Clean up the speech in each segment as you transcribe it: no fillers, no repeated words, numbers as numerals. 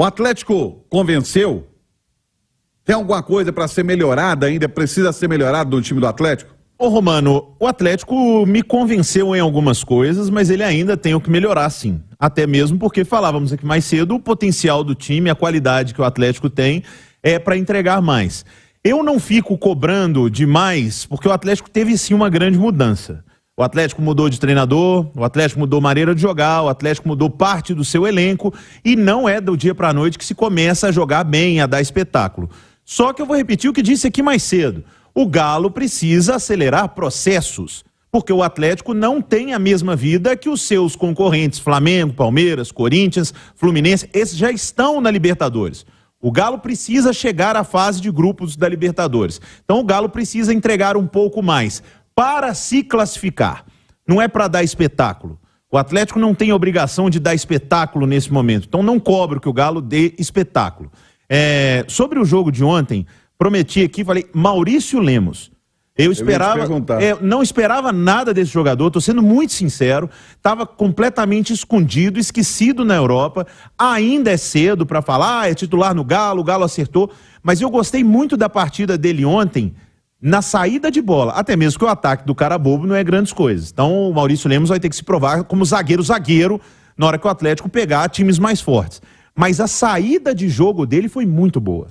O Atlético convenceu? Tem alguma coisa para ser melhorada ainda? Precisa ser melhorado do time do Atlético? Ô Romano, o Atlético me convenceu em algumas coisas, mas ele ainda tem o que melhorar, sim. Até mesmo porque falávamos aqui mais cedo, o potencial do time, a qualidade que o Atlético tem é para entregar mais. Eu não fico cobrando demais, porque o Atlético teve sim uma grande mudança. O Atlético mudou de treinador, o Atlético mudou maneira de jogar, o Atlético mudou parte do seu elenco e não é do dia para a noite que se começa a jogar bem, a dar espetáculo. Só que eu vou repetir o que disse aqui mais cedo. O Galo precisa acelerar processos, porque o Atlético não tem a mesma vida que os seus concorrentes Flamengo, Palmeiras, Corinthians, Fluminense, esses já estão na Libertadores. O Galo precisa chegar à fase de grupos da Libertadores. Então o Galo precisa entregar um pouco mais para se classificar. Não é para dar espetáculo. O Atlético não tem obrigação de dar espetáculo nesse momento. Então não cobro que o Galo dê espetáculo. Sobre o jogo de ontem, prometi aqui, falei, Maurício Lemos. Eu esperava, não esperava nada desse jogador, estou sendo muito sincero, estava completamente escondido, esquecido na Europa, ainda é cedo para falar, é titular no Galo, o Galo acertou, mas eu gostei muito da partida dele ontem, na saída de bola, até mesmo que o ataque do cara bobo não é grandes coisas. Então o Maurício Lemos vai ter que se provar como zagueiro, na hora que o Atlético pegar times mais fortes. Mas a saída de jogo dele foi muito boa.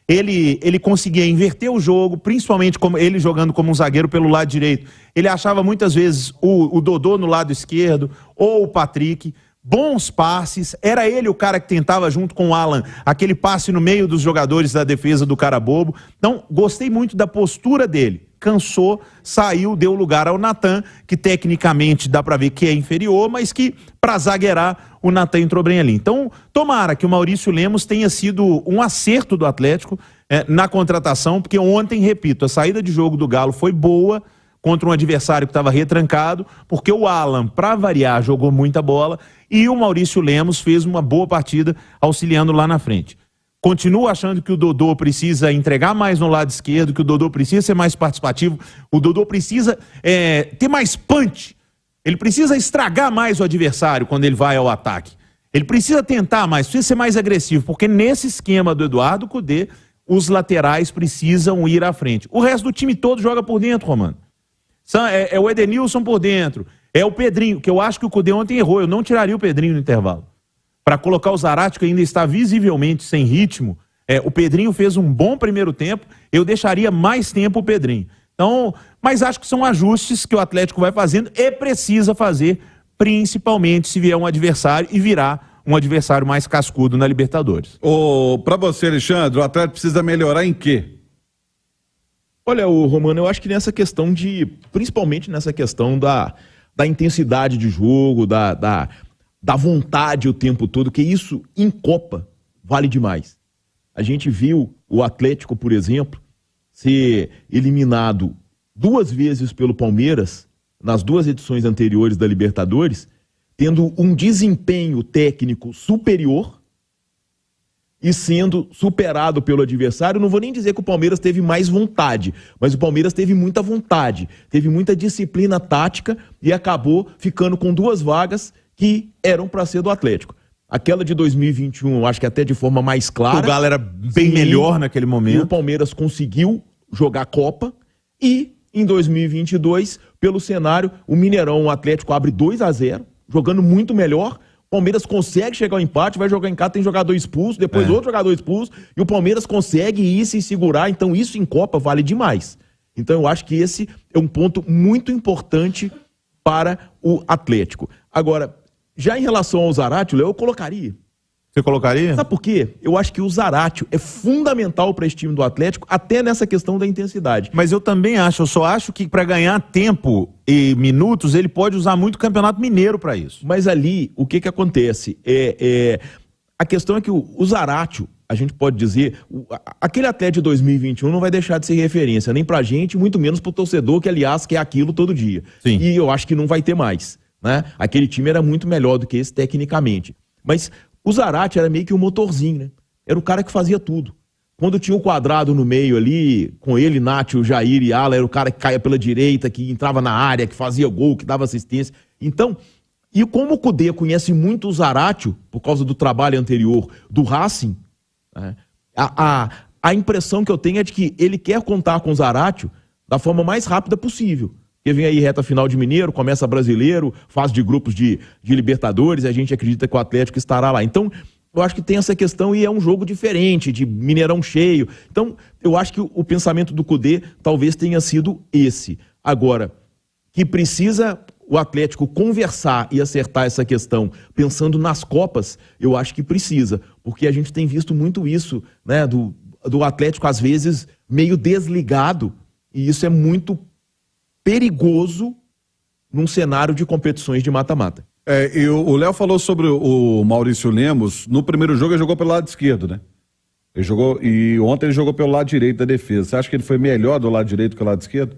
Ele conseguia inverter o jogo, principalmente como ele jogando como um zagueiro pelo lado direito. Ele achava muitas vezes o Dodô no lado esquerdo, ou o Patrick. Bons passes, era ele o cara que tentava junto com o Alan, aquele passe no meio dos jogadores da defesa do cara bobo. Então, gostei muito da postura dele. Cansou, saiu, deu lugar ao Natan, que tecnicamente dá pra ver que é inferior, mas que pra zagueirar o Natan entrou bem ali. Então, tomara que o Maurício Lemos tenha sido um acerto do Atlético na contratação, porque ontem, repito, a saída de jogo do Galo foi boa contra um adversário que estava retrancado, porque o Alan, pra variar, jogou muita bola e o Maurício Lemos fez uma boa partida auxiliando lá na frente. Continuo achando que o Dodô precisa entregar mais no lado esquerdo, que o Dodô precisa ser mais participativo, o Dodô precisa ter mais punch, ele precisa estragar mais o adversário quando ele vai ao ataque. Ele precisa tentar mais, precisa ser mais agressivo, porque nesse esquema do Eduardo Cudê, os laterais precisam ir à frente. O resto do time todo joga por dentro, Romano. É o Edenilson por dentro, é o Pedrinho, que eu acho que o Cudê ontem errou, eu não tiraria o Pedrinho no intervalo. Para colocar o Zarate, que ainda está visivelmente sem ritmo, o Pedrinho fez um bom primeiro tempo, eu deixaria mais tempo o Pedrinho. Então, mas acho que são ajustes que o Atlético vai fazendo e precisa fazer, principalmente se vier um adversário e virar um adversário mais cascudo na Libertadores. Para você, Alexandre, o Atlético precisa melhorar em quê? Olha, Romano, eu acho que nessa questão principalmente nessa questão da intensidade de jogo, da vontade o tempo todo, que isso em Copa vale demais. A gente viu o Atlético, por exemplo, ser eliminado 2 vezes pelo Palmeiras, nas 2 edições anteriores da Libertadores, tendo um desempenho técnico superior e sendo superado pelo adversário. Não vou nem dizer que o Palmeiras teve mais vontade, mas o Palmeiras teve muita vontade, teve muita disciplina tática e acabou ficando com 2 vagas que eram para ser do Atlético. Aquela de 2021, eu acho que até de forma mais clara. O Galo era bem melhor naquele momento. E o Palmeiras conseguiu jogar Copa e em 2022, pelo cenário, o Mineirão, o Atlético abre 2-0, jogando muito melhor. O Palmeiras consegue chegar ao empate, vai jogar em casa, tem jogador expulso, depois outro jogador expulso, e o Palmeiras consegue ir se segurar, então isso em Copa vale demais. Então eu acho que esse é um ponto muito importante para o Atlético. Agora, já em relação ao Zaratio, eu colocaria. Você colocaria? Sabe por quê? Eu acho que o Zaratio é fundamental para esse time do Atlético, até nessa questão da intensidade. Mas eu também acho, eu só acho que para ganhar tempo e minutos, ele pode usar muito o Campeonato Mineiro para isso. Mas ali, o que acontece? A questão é que o Zaratio, a gente pode dizer, aquele atleta de 2021 não vai deixar de ser referência, nem pra gente, muito menos pro torcedor, que aliás quer aquilo todo dia. Sim. E eu acho que não vai ter mais, né? Aquele time era muito melhor do que esse tecnicamente. Mas o Zarate era meio que um motorzinho, né? Era o cara que fazia tudo. Quando tinha o Quadrado no meio ali, com ele, Nacho, Jair e Ala, era o cara que caía pela direita, que entrava na área, que fazia gol, que dava assistência. Então, E como o Kudê conhece muito o Zaratio, por causa do trabalho anterior do Racing, né, a impressão que eu tenho é de que ele quer contar com o Zaratio da forma mais rápida possível. Porque vem aí reta final de Mineiro, começa Brasileiro, fase de grupos de Libertadores, e a gente acredita que o Atlético estará lá. Então, eu acho que tem essa questão e é um jogo diferente, de Mineirão cheio. Então, eu acho que o pensamento do Kudê talvez tenha sido esse. Agora, que precisa o Atlético conversar e acertar essa questão pensando nas Copas, eu acho que precisa. Porque a gente tem visto muito isso, né, do Atlético, às vezes, meio desligado. E isso é muito perigoso num cenário de competições de mata-mata. E o Léo falou sobre o Maurício Lemos. No primeiro jogo ele jogou pelo lado esquerdo, né? E ontem ele jogou pelo lado direito da defesa. Você acha que ele foi melhor do lado direito que do lado esquerdo?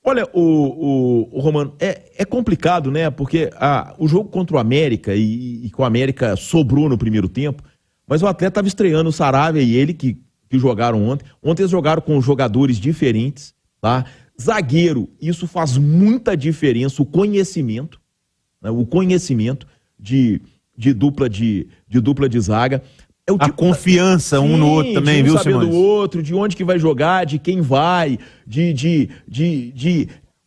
Olha, o Romano, é complicado, né? Porque o jogo contra o América, e com o América sobrou no primeiro tempo, mas o Atlético estava estreando o Saravia e ele que jogaram ontem. Ontem eles jogaram com jogadores diferentes, tá? Zagueiro, isso faz muita diferença, o conhecimento, né? O conhecimento de dupla de zaga. É o a confiança um no outro também, viu, Simões? Do outro, de onde que vai jogar, de quem vai,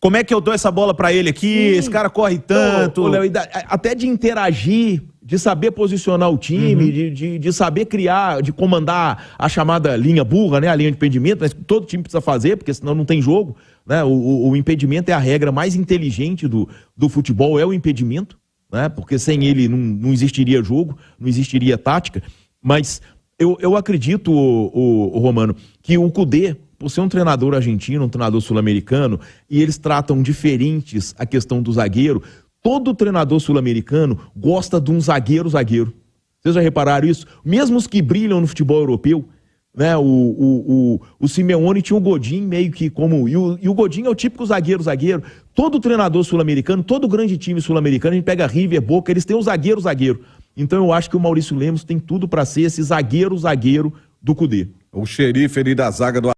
como é que eu dou essa bola pra ele aqui? Sim. Esse cara corre tanto. Léo, até de interagir, de saber posicionar o time, de saber criar, de comandar a chamada linha burra, né? A linha de impedimento, mas todo time precisa fazer, porque senão não tem jogo, né? O impedimento é a regra mais inteligente do futebol, é o impedimento, né? Porque sem ele não existiria jogo, não existiria tática. Mas eu acredito, o Romano, que o Kudê, por ser um treinador argentino, um treinador sul-americano, e eles tratam diferentes a questão do zagueiro, todo treinador sul-americano gosta de um zagueiro. Vocês já repararam isso? Mesmo os que brilham no futebol europeu, né? O Simeone tinha o Godin meio que como... E o Godin é o típico zagueiro. Todo treinador sul-americano, todo grande time sul-americano, a gente pega River, Boca, eles têm um zagueiro. Então eu acho que o Maurício Lemos tem tudo para ser esse zagueiro do Kudê. O xerife ali da zaga do